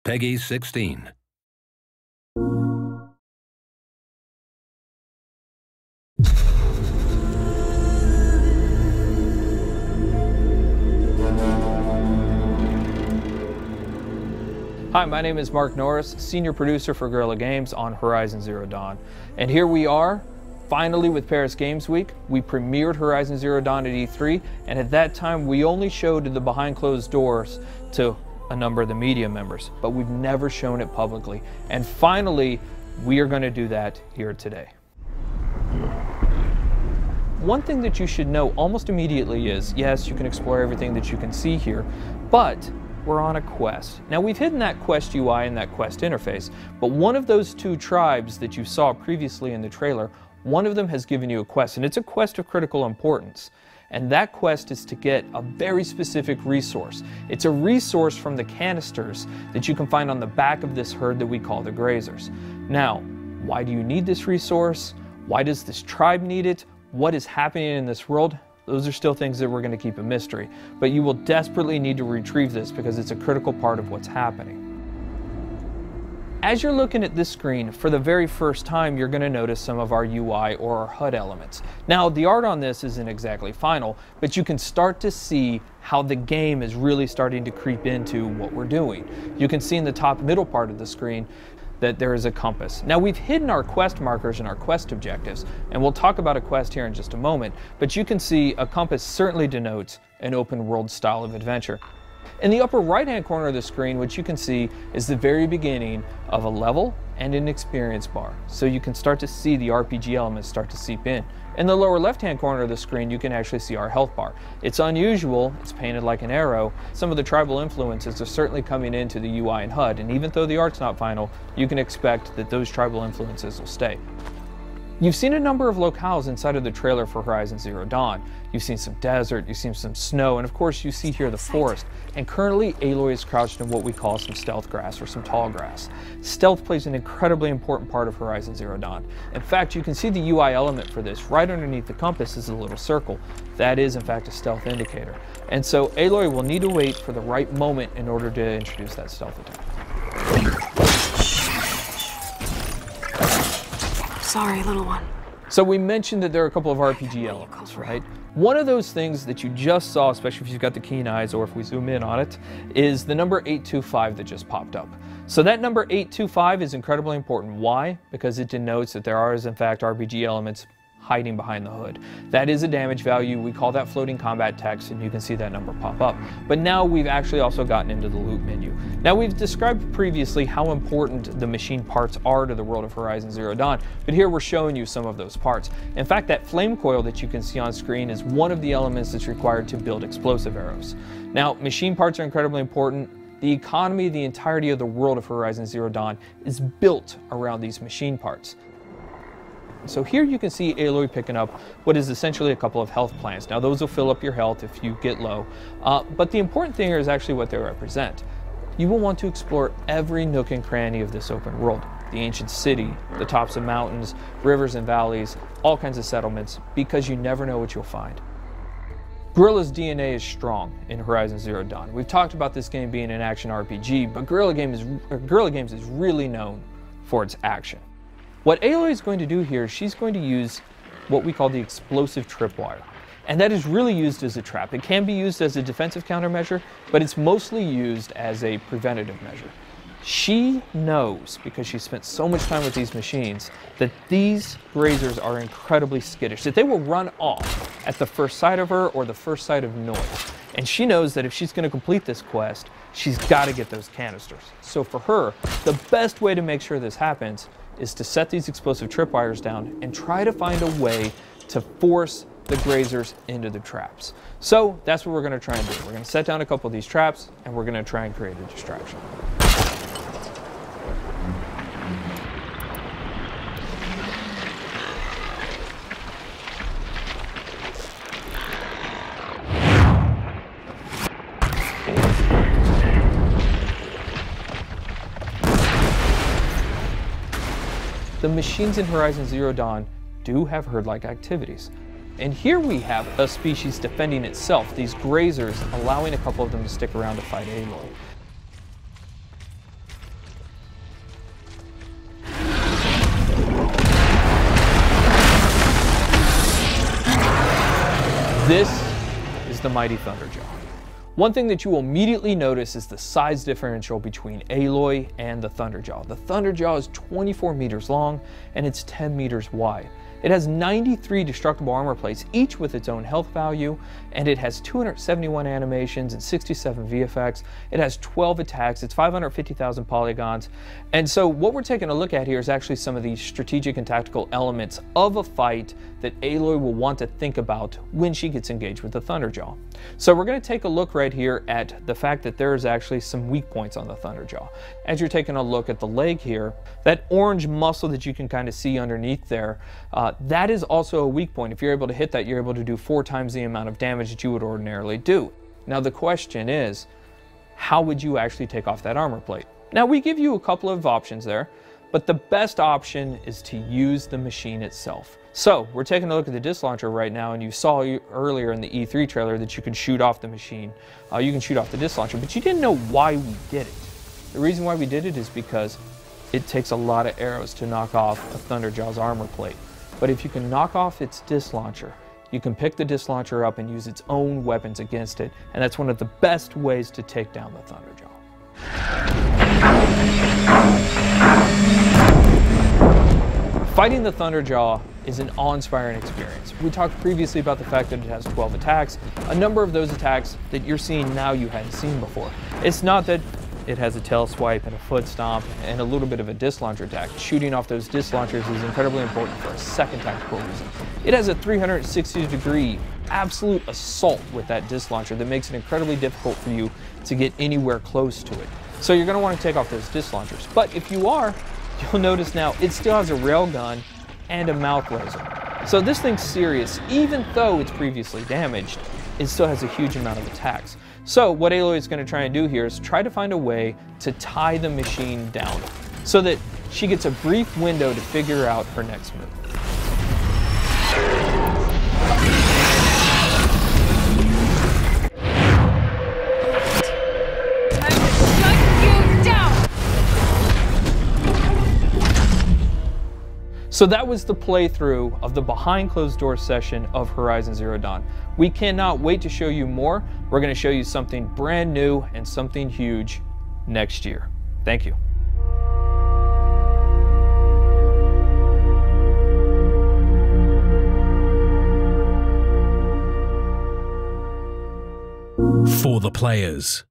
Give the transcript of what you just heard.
Peggy 16. Hi, my name is Mark Norris, Senior Producer for Guerrilla Games on Horizon Zero Dawn. And here we are, finally with Paris Games Week. We premiered Horizon Zero Dawn at E3, and at that time we only showed the behind closed doors to a number of the media members, but we've never shown it publicly. And finally, we are going to do that here today. One thing that you should know almost immediately is, yes, you can explore everything that you can see here, but we're on a quest. Now, we've hidden that quest UI and that quest interface, but one of those two tribes that you saw previously in the trailer, one of them has given you a quest, and it's a quest of critical importance. And that quest is to get a very specific resource. It's a resource from the canisters that you can find on the back of this herd that we call the Grazers. Now, why do you need this resource? Why does this tribe need it? What is happening in this world? Those are still things that we're going to keep a mystery. But you will desperately need to retrieve this because it's a critical part of what's happening. As you're looking at this screen, for the very first time, you're going to notice some of our UI or our HUD elements. Now, the art on this isn't exactly final, but you can start to see how the game is really starting to creep into what we're doing. You can see in the top middle part of the screen that there is a compass. Now, we've hidden our quest markers and our quest objectives, and we'll talk about a quest here in just a moment, but you can see a compass certainly denotes an open world style of adventure. In the upper right hand corner of the screen, what you can see is the very beginning of a level and an experience bar, so you can start to see the RPG elements start to seep in. In the lower left hand corner of the screen, you can actually see our health bar. It's unusual, it's painted like an arrow. Some of the tribal influences are certainly coming into the UI and HUD, and even though the art's not final, you can expect that those tribal influences will stay. You've seen a number of locales inside of the trailer for Horizon Zero Dawn. You've seen some desert, you've seen some snow, and of course you see here the forest. And currently Aloy is crouched in what we call some stealth grass or some tall grass. Stealth plays an incredibly important part of Horizon Zero Dawn. In fact, you can see the UI element for this. Right underneath the compass is a little circle. That is in fact a stealth indicator. And so Aloy will need to wait for the right moment in order to introduce that stealth attack. Sorry, little one. So we mentioned that there are a couple of RPG elements, right? One of those things that you just saw, especially if you've got the keen eyes or if we zoom in on it, is the number 825 that just popped up. So that number 825 is incredibly important. Why? Because it denotes that there are, in fact, RPG elements hiding behind the hood. That is a damage value. We call that floating combat text, and you can see that number pop up. But now we've actually also gotten into the loot menu. Now, we've described previously how important the machine parts are to the world of Horizon Zero Dawn, but here we're showing you some of those parts. In fact, that flame coil that you can see on screen is one of the elements that's required to build explosive arrows. Now, machine parts are incredibly important. The economy, the entirety of the world of Horizon Zero Dawn is built around these machine parts. So here you can see Aloy picking up what is essentially a couple of health plants. Now, those will fill up your health if you get low, but the important thing here is actually what they represent. You will want to explore every nook and cranny of this open world. The ancient city, the tops of mountains, rivers and valleys, all kinds of settlements, because you never know what you'll find. Guerrilla's DNA is strong in Horizon Zero Dawn. We've talked about this game being an action RPG, but Guerrilla Games is really known for its action. What Aloy is going to do here, she's going to use what we call the explosive tripwire. And that is really used as a trap. It can be used as a defensive countermeasure, but it's mostly used as a preventative measure. She knows, because she spent so much time with these machines, that these Grazers are incredibly skittish, that they will run off at the first sight of her or the first sight of noise. And she knows that if she's going to complete this quest, she's got to get those canisters. So for her, the best way to make sure this happens is to set these explosive tripwires down and try to find a way to force the Grazers into the traps. So that's what we're going to try and do. We're going to set down a couple of these traps, and we're going to try and create a distraction. The machines in Horizon Zero Dawn do have herd-like activities. And here we have a species defending itself, these Grazers, allowing a couple of them to stick around to fight Aloy. This is the mighty Thunderjaw. One thing that you will immediately notice is the size differential between Aloy and the Thunderjaw. The Thunderjaw is 24 meters long and it's 10 meters wide. It has 93 destructible armor plates, each with its own health value, and it has 271 animations and 67 VFX. It has 12 attacks, it's 550,000 polygons. And so what we're taking a look at here is actually some of the strategic and tactical elements of a fight that Aloy will want to think about when she gets engaged with the Thunderjaw. So we're going to take a look right here at the fact that there is actually some weak points on the Thunderjaw. As you're taking a look at the leg here, that orange muscle that you can kind of see underneath there, that is also a weak point. If you're able to hit that, you're able to do 4 times the amount of damage that you would ordinarily do. Now the question is, how would you actually take off that armor plate? Now we give you a couple of options there, but the best option is to use the machine itself. So we're taking a look at the disc launcher right now, and you saw earlier in the E3 trailer that you can shoot off the machine. You can shoot off the disc launcher, but you didn't know why we did it. The reason why we did it is because it takes a lot of arrows to knock off a Thunderjaw's armor plate. But if you can knock off its disc launcher, you can pick the disc launcher up and use its own weapons against it, and that's one of the best ways to take down the Thunderjaw. Fighting the Thunderjaw is an awe-inspiring experience. We talked previously about the fact that it has 12 attacks. A number of those attacks that you're seeing now you hadn't seen before. It's not that it has a tail swipe and a foot stomp and a little bit of a disc launcher attack. Shooting off those disc launchers is incredibly important for a second tactical reason. It has a 360-degree absolute assault with that disc launcher that makes it incredibly difficult for you to get anywhere close to it. So you're going to want to take off those disc launchers. But if you are, you'll notice now it still has a rail gun and a mouth laser. So this thing's serious. Even though it's previously damaged, it still has a huge amount of attacks. So what Aloy is going to try and do here is try to find a way to tie the machine down so that she gets a brief window to figure out her next move. So that was the playthrough of the behind closed doors session of Horizon Zero Dawn. We cannot wait to show you more. We're going to show you something brand new and something huge next year. Thank you. For the players.